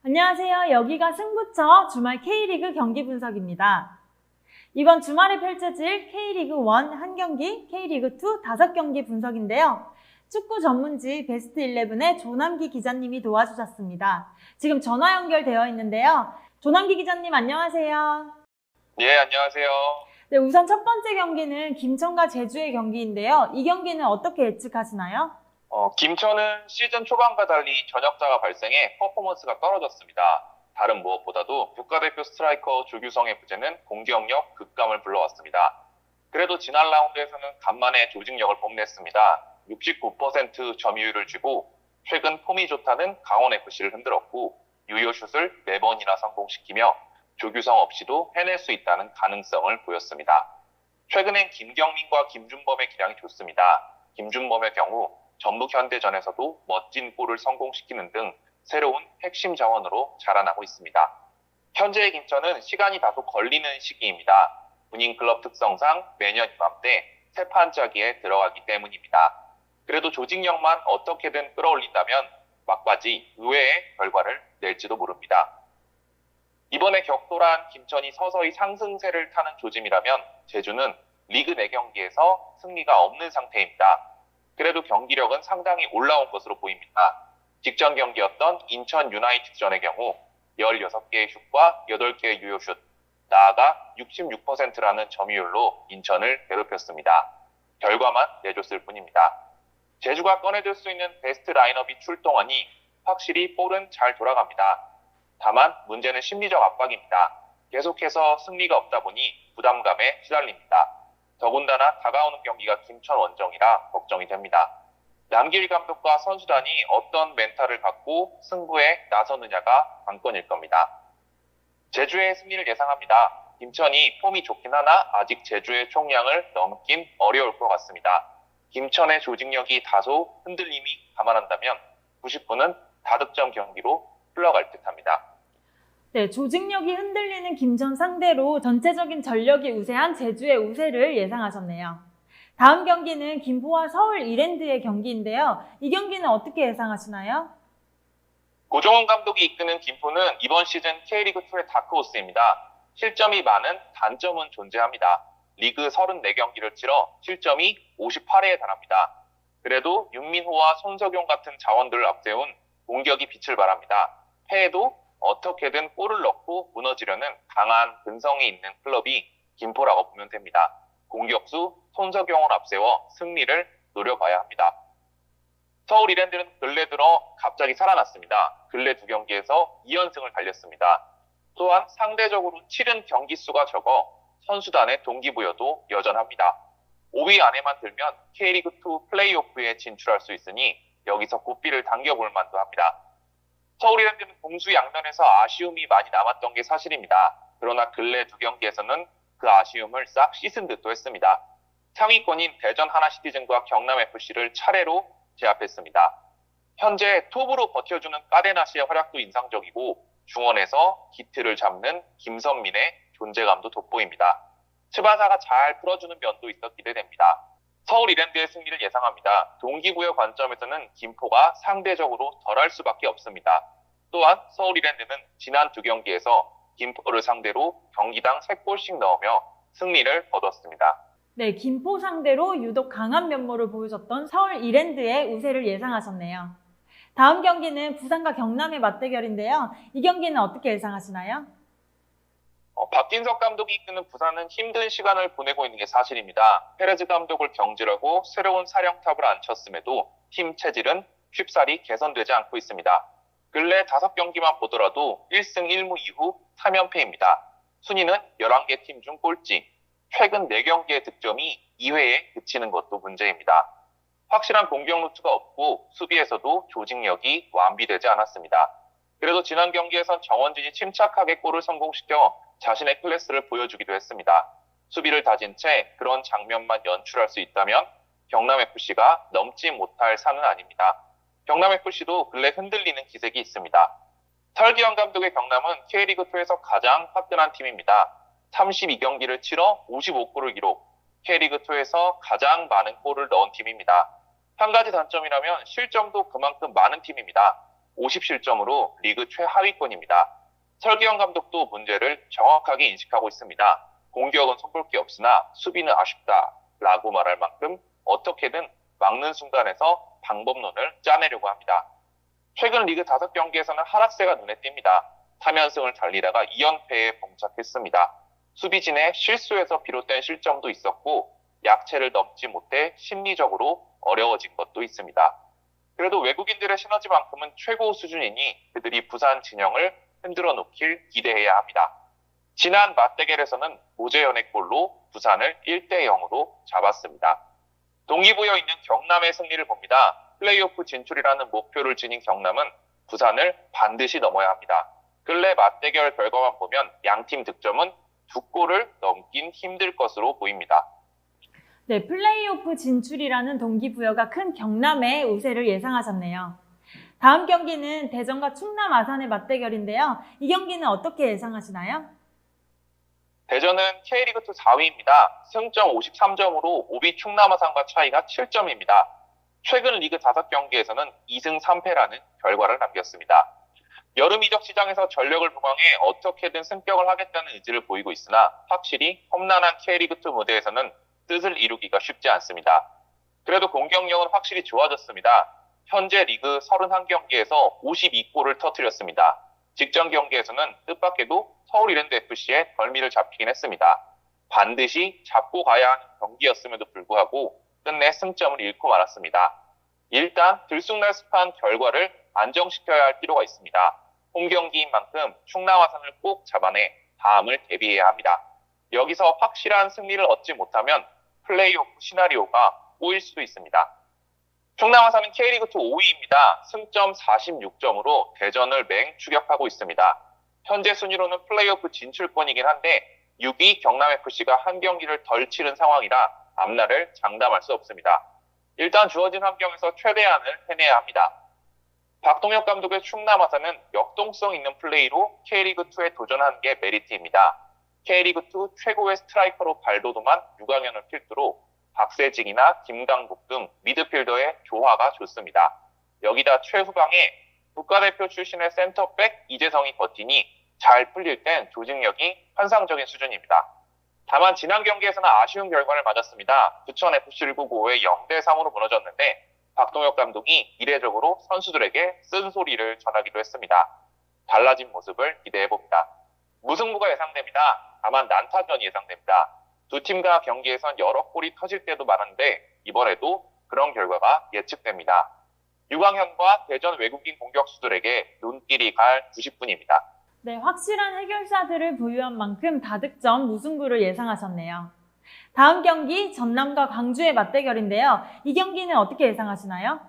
안녕하세요. 여기가 승부처 주말 K리그 경기 분석입니다. 이번 주말에 펼쳐질 K리그 1 1경기, K리그 2 5경기 분석인데요. 축구 전문지 베스트 11의 조남기 기자님이 도와주셨습니다. 지금 전화 연결되어 있는데요. 조남기 기자님 안녕하세요. 예, 안녕하세요. 네, 우선 첫 번째 경기는 김천과 제주의 경기인데요. 이 경기는 어떻게 예측하시나요? 김천은 시즌 초반과 달리 전역자가 발생해 퍼포먼스가 떨어졌습니다. 다른 무엇보다도 국가대표 스트라이커 조규성의 부재는 공격력 급감을 불러왔습니다. 그래도 지난 라운드에서는 간만에 조직력을 뽐냈습니다. 69% 점유율을 쥐고 최근 폼이 좋다는 강원FC를 흔들었고 유효슛을 4번이나 성공시키며 조규성 없이도 해낼 수 있다는 가능성을 보였습니다. 최근엔 김경민과 김준범의 기량이 좋습니다. 김준범의 경우 전북 현대전에서도 멋진 골을 성공시키는 등 새로운 핵심 자원으로 자라나고 있습니다. 현재의 김천은 시간이 다소 걸리는 시기입니다. 군인클럽 특성상 매년 이맘때 새 판짜기에 들어가기 때문입니다. 그래도 조직력만 어떻게든 끌어올린다면 막바지 의외의 결과를 낼지도 모릅니다. 이번에 격돌한 김천이 서서히 상승세를 타는 조짐이라면 제주는 리그 4경기에서 승리가 없는 상태입니다. 그래도 경기력은 상당히 올라온 것으로 보입니다. 직전 경기였던 인천 유나이티드전의 경우 16개의 슛과 8개의 유효슛, 나아가 66%라는 점유율로 인천을 괴롭혔습니다. 결과만 내줬을 뿐입니다. 제주가 꺼내들 수 있는 베스트 라인업이 출동하니 확실히 볼은 잘 돌아갑니다. 다만 문제는 심리적 압박입니다. 계속해서 승리가 없다 보니 부담감에 시달립니다. 더군다나 다가오는 경기가 김천 원정이라 걱정이 됩니다. 남길 감독과 선수단이 어떤 멘탈을 갖고 승부에 나서느냐가 관건일 겁니다. 제주의 승리를 예상합니다. 김천이 폼이 좋긴 하나 아직 제주의 총량을 넘긴 어려울 것 같습니다. 김천의 조직력이 다소 흔들림이 감안한다면 90분은 다득점 경기로 흘러갈 듯합니다. 네, 조직력이 흔들리는 김천 상대로 전체적인 전력이 우세한 제주의 우세를 예상하셨네요. 다음 경기는 김포와 서울 이랜드의 경기인데요. 이 경기는 어떻게 예상하시나요? 고종원 감독이 이끄는 김포는 이번 시즌 K리그2의 다크호스입니다. 실점이 많은 단점은 존재합니다. 리그 34경기를 치러 실점이 58회에 달합니다. 그래도 윤민호와 손석용 같은 자원들을 앞세운 공격이 빛을 발합니다. 패해도 어떻게든 골을 넣고 무너지려는 강한 근성이 있는 클럽이 김포라고 보면 됩니다. 공격수 손석용을 앞세워 승리를 노려봐야 합니다. 서울 이랜드는 근래 들어 갑자기 살아났습니다. 근래 2경기에서 2연승을 달렸습니다. 또한 상대적으로 치른 경기 수가 적어 선수단의 동기부여도 여전합니다. 5위 안에만 들면 K리그2 플레이오프에 진출할 수 있으니 여기서 고삐를 당겨볼 만도 합니다. 서울 이랜드는 공수 양면에서 아쉬움이 많이 남았던 게 사실입니다. 그러나 근래 2경기에서는 그 아쉬움을 싹 씻은 듯도 했습니다. 상위권인 대전 하나시티즌과 경남FC를 차례로 제압했습니다. 현재 톱으로 버텨주는 까데나시의 활약도 인상적이고 중원에서 기틀을 잡는 김선민의 존재감도 돋보입니다. 츠바사가 잘 풀어주는 면도 있어 기대됩니다. 서울 이랜드의 승리를 예상합니다. 동기부여 관점에서는 김포가 상대적으로 덜할 수밖에 없습니다. 또한 서울 이랜드는 지난 2경기에서 김포를 상대로 경기당 3골씩 넣으며 승리를 거뒀습니다. 네, 김포 상대로 유독 강한 면모를 보여줬던 서울 이랜드의 우세를 예상하셨네요. 다음 경기는 부산과 경남의 맞대결인데요. 이 경기는 어떻게 예상하시나요? 박진석 감독이 이끄는 부산은 힘든 시간을 보내고 있는 게 사실입니다. 페레즈 감독을 경질하고 새로운 사령탑을 앉혔음에도 팀 체질은 쉽사리 개선되지 않고 있습니다. 근래 5경기만 보더라도 1승 1무 이후 3연패입니다. 순위는 11개 팀 중 꼴찌. 최근 4경기의 득점이 2회에 그치는 것도 문제입니다. 확실한 공격 루트가 없고 수비에서도 조직력이 완비되지 않았습니다. 그래도 지난 경기에선 정원진이 침착하게 골을 성공시켜 자신의 클래스를 보여주기도 했습니다. 수비를 다진 채 그런 장면만 연출할 수 있다면 경남FC가 넘지 못할 산은 아닙니다. 경남FC도 근래 흔들리는 기색이 있습니다. 설기현 감독의 경남은 K리그2에서 가장 화끈한 팀입니다. 32경기를 치러 55골을 기록, K리그2에서 가장 많은 골을 넣은 팀입니다. 한 가지 단점이라면 실점도 그만큼 많은 팀입니다. 50실점으로 리그 최하위권입니다. 설기현 감독도 문제를 정확하게 인식하고 있습니다. 공격은 손볼 게 없으나 수비는 아쉽다라고 말할 만큼 어떻게든 막는 순간에서 방법론을 짜내려고 합니다. 최근 리그 5경기에서는 하락세가 눈에 띕니다. 3연승을 달리다가 2연패에 봉착했습니다. 수비진의 실수에서 비롯된 실점도 있었고 약체를 넘지 못해 심리적으로 어려워진 것도 있습니다. 그래도 외국인들의 시너지만큼은 최고 수준이니 그들이 부산 진영을 흔들어 놓길 기대해야 합니다. 지난 맞대결에서는 모재현의 골로 부산을 1대0으로 잡았습니다. 동기부여 있는 경남의 승리를 봅니다. 플레이오프 진출이라는 목표를 지닌 경남은 부산을 반드시 넘어야 합니다. 근래 맞대결 결과만 보면 양팀 득점은 2골을 넘긴 힘들 것으로 보입니다. 네, 플레이오프 진출이라는 동기부여가 큰 경남의 우세를 예상하셨네요. 다음 경기는 대전과 충남 아산의 맞대결인데요. 이 경기는 어떻게 예상하시나요? 대전은 K리그2 4위입니다. 승점 53점으로 5위 충남 아산과 차이가 7점입니다. 최근 리그 5경기에서는 2승 3패라는 결과를 남겼습니다. 여름 이적 시장에서 전력을 보강해 어떻게든 승격을 하겠다는 의지를 보이고 있으나 확실히 험난한 K리그2 무대에서는 뜻을 이루기가 쉽지 않습니다. 그래도 공격력은 확실히 좋아졌습니다. 현재 리그 31경기에서 52골을 터뜨렸습니다. 직전 경기에서는 뜻밖에도 서울 이랜드FC에 덜미를 잡히긴 했습니다. 반드시 잡고 가야 하는 경기였음에도 불구하고 끝내 승점을 잃고 말았습니다. 일단 들쑥날쑥한 결과를 안정시켜야 할 필요가 있습니다. 홈경기인 만큼 충남 아산을 꼭 잡아내 다음을 대비해야 합니다. 여기서 확실한 승리를 얻지 못하면 플레이오프 시나리오가 꼬일 수도 있습니다. 충남 아산은 K리그2 5위입니다. 승점 46점으로 대전을 맹추격하고 있습니다. 현재 순위로는 플레이오프 진출권이긴 한데 6위 경남FC가 한 경기를 덜 치른 상황이라 앞날을 장담할 수 없습니다. 일단 주어진 환경에서 최대한을 해내야 합니다. 박동혁 감독의 충남 아산은 역동성 있는 플레이로 K리그2에 도전하는 게 메리트입니다. K리그2 최고의 스트라이커로 발돋움한 유강현을 필두로 박세직이나 김강국 등 미드필더의 조화가 좋습니다. 여기다 최후방에 국가대표 출신의 센터백 이재성이 버티니 잘 풀릴 땐 조직력이 환상적인 수준입니다. 다만 지난 경기에서는 아쉬운 결과를 맞았습니다. 부천FC를 9-5에 0대3으로 무너졌는데 박동혁 감독이 이례적으로 선수들에게 쓴소리를 전하기도 했습니다. 달라진 모습을 기대해봅니다. 무승부가 예상됩니다. 다만 난타전이 예상됩니다. 두 팀과 경기에선 여러 골이 터질 때도 많은데 이번에도 그런 결과가 예측됩니다. 유광현과 대전 외국인 공격수들에게 눈길이 갈 90분입니다. 네, 확실한 해결사들을 보유한 만큼 다득점 무승부를 예상하셨네요. 다음 경기 전남과 광주의 맞대결인데요. 이 경기는 어떻게 예상하시나요?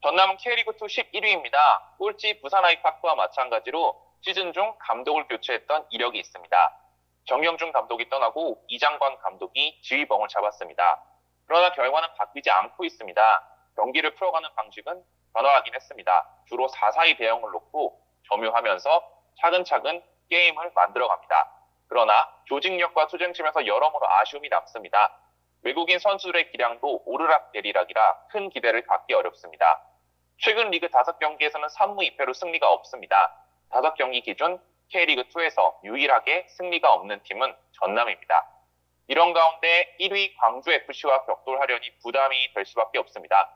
전남은 K리그2 11위입니다. 꼴찌 부산 아이파크와 마찬가지로 시즌 중 감독을 교체했던 이력이 있습니다. 정경준 감독이 떠나고 이장관 감독이 지휘봉을 잡았습니다. 그러나 결과는 바뀌지 않고 있습니다. 경기를 풀어가는 방식은 변화하긴 했습니다. 주로 4-4-2 대응을 놓고 점유하면서 차근차근 게임을 만들어갑니다. 그러나 조직력과 투쟁심에서 여러모로 아쉬움이 남습니다. 외국인 선수들의 기량도 오르락내리락이라 큰 기대를 갖기 어렵습니다. 최근 리그 5경기에서는 3무 2패로 승리가 없습니다. 5경기 기준 K리그2에서 유일하게 승리가 없는 팀은 전남입니다. 이런 가운데 1위 광주FC와 격돌하려니 부담이 될 수밖에 없습니다.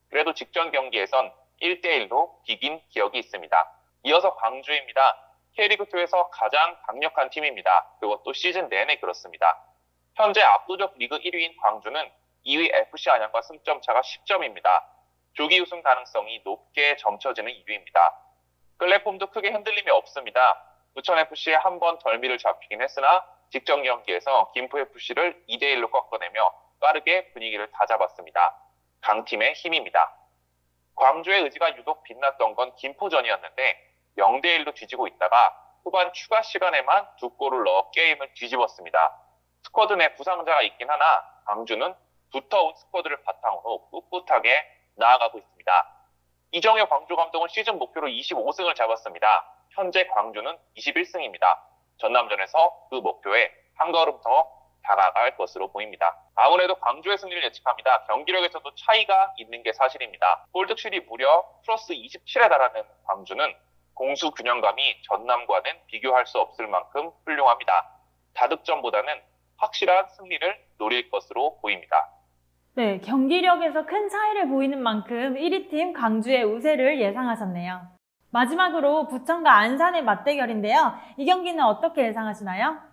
그래도 직전 경기에선 1대1로 비긴 기억이 있습니다. 이어서 광주입니다. K리그2에서 가장 강력한 팀입니다. 그것도 시즌 내내 그렇습니다. 현재 압도적 리그 1위인 광주는 2위 FC 안양과 승점 차가 10점입니다. 조기 우승 가능성이 높게 점쳐지는 2위입니다. 근래 폼도 크게 흔들림이 없습니다. 부천FC에 한 번 덜미를 잡히긴 했으나 직전 경기에서 김포FC를 2대1로 꺾어내며 빠르게 분위기를 다잡았습니다. 강팀의 힘입니다. 광주의 의지가 유독 빛났던 건 김포전이었는데 0대1로 뒤지고 있다가 후반 추가 시간에만 2골을 넣어 게임을 뒤집었습니다. 스쿼드 내 부상자가 있긴 하나 광주는 두터운 스쿼드를 바탕으로 꿋꿋하게 나아가고 있습니다. 이정효 광주 감독은 시즌 목표로 25승을 잡았습니다. 현재 광주는 21승입니다. 전남전에서 그 목표에 한 걸음 더 다가갈 것으로 보입니다. 아무래도 광주의 승리를 예측합니다. 경기력에서도 차이가 있는 게 사실입니다. 골득실이 무려 플러스 27에 달하는 광주는 공수 균형감이 전남과는 비교할 수 없을 만큼 훌륭합니다. 다득점보다는 확실한 승리를 노릴 것으로 보입니다. 네, 경기력에서 큰 차이를 보이는 만큼 1위 팀 광주의 우세를 예상하셨네요. 마지막으로 부천과 안산의 맞대결인데요. 이 경기는 어떻게 예상하시나요?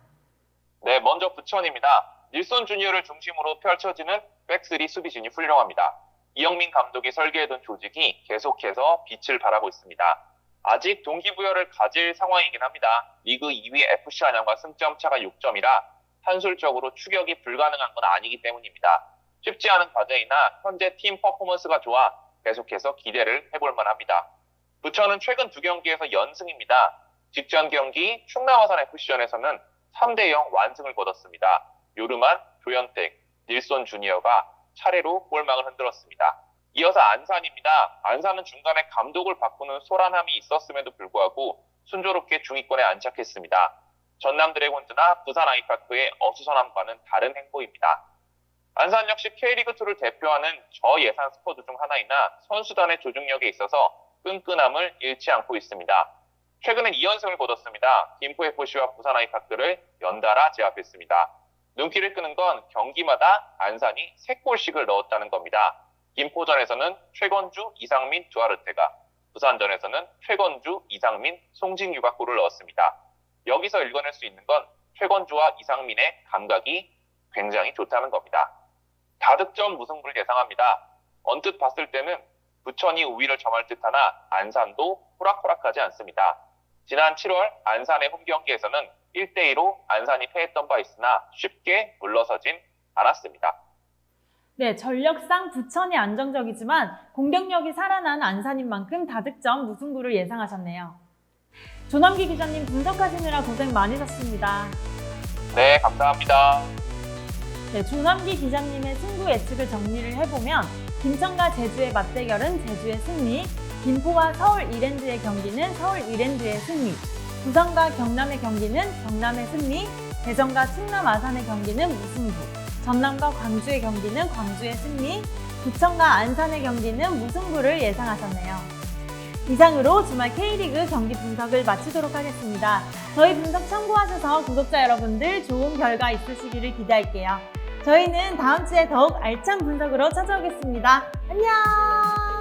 네, 먼저 부천입니다. 닐손 주니어를 중심으로 펼쳐지는 백스리 수비진이 훌륭합니다. 이영민 감독이 설계해둔 조직이 계속해서 빛을 발하고 있습니다. 아직 동기부여를 가질 상황이긴 합니다. 리그 2위 FC 안양과 승점 차가 6점이라 한술적으로 추격이 불가능한 건 아니기 때문입니다. 쉽지 않은 과제이나 현재 팀 퍼포먼스가 좋아 계속해서 기대를 해볼 만합니다. 부천은 최근 2경기에서 연승입니다. 직전 경기 충남 아산 FC전에서는 3대0 완승을 거뒀습니다. 요르만, 조현택, 닐손 주니어가 차례로 골망을 흔들었습니다. 이어서 안산입니다. 안산은 중간에 감독을 바꾸는 소란함이 있었음에도 불구하고 순조롭게 중위권에 안착했습니다. 전남 드래곤즈나 부산 아이파크의 어수선함과는 다른 행보입니다. 안산 역시 K리그2를 대표하는 저예산 스쿼드 중 하나이나 선수단의 조직력에 있어서 끈끈함을 잃지 않고 있습니다. 최근엔 2연승을 거뒀습니다. 김포FC와 부산 아이파크를 연달아 제압했습니다. 눈길을 끄는 건 경기마다 안산이 3골씩을 넣었다는 겁니다. 김포전에서는 최건주, 이상민, 두아르테가, 부산전에서는 최건주, 이상민, 송진규가 골을 넣었습니다. 여기서 읽어낼 수 있는 건 최건주와 이상민의 감각이 굉장히 좋다는 겁니다. 다득점 무승부를 예상합니다. 언뜻 봤을 때는 부천이 우위를 점할 듯하나 안산도 호락호락하지 않습니다. 지난 7월 안산의 홈경기에서는 1대2로 안산이 패했던 바 있으나 쉽게 물러서진 않았습니다. 네, 전력상 부천이 안정적이지만 공격력이 살아난 안산인 만큼 다득점 무승부를 예상하셨네요. 조남기 기자님 분석하시느라 고생 많으셨습니다. 네, 감사합니다. 네, 조남기 기자님의 승부 예측을 정리를 해보면 김천과 제주의 맞대결은 제주의 승리, 김포와 서울 이랜드의 경기는 서울 이랜드의 승리, 부산과 경남의 경기는 경남의 승리, 대전과 충남 아산의 경기는 무승부, 전남과 광주의 경기는 광주의 승리, 부천과 안산의 경기는 무승부를 예상하셨네요. 이상으로 주말 K리그 경기 분석을 마치도록 하겠습니다. 저희 분석 참고하셔서 구독자 여러분들 좋은 결과 있으시기를 기대할게요. 저희는 다음 주에 더욱 알찬 분석으로 찾아오겠습니다. 안녕!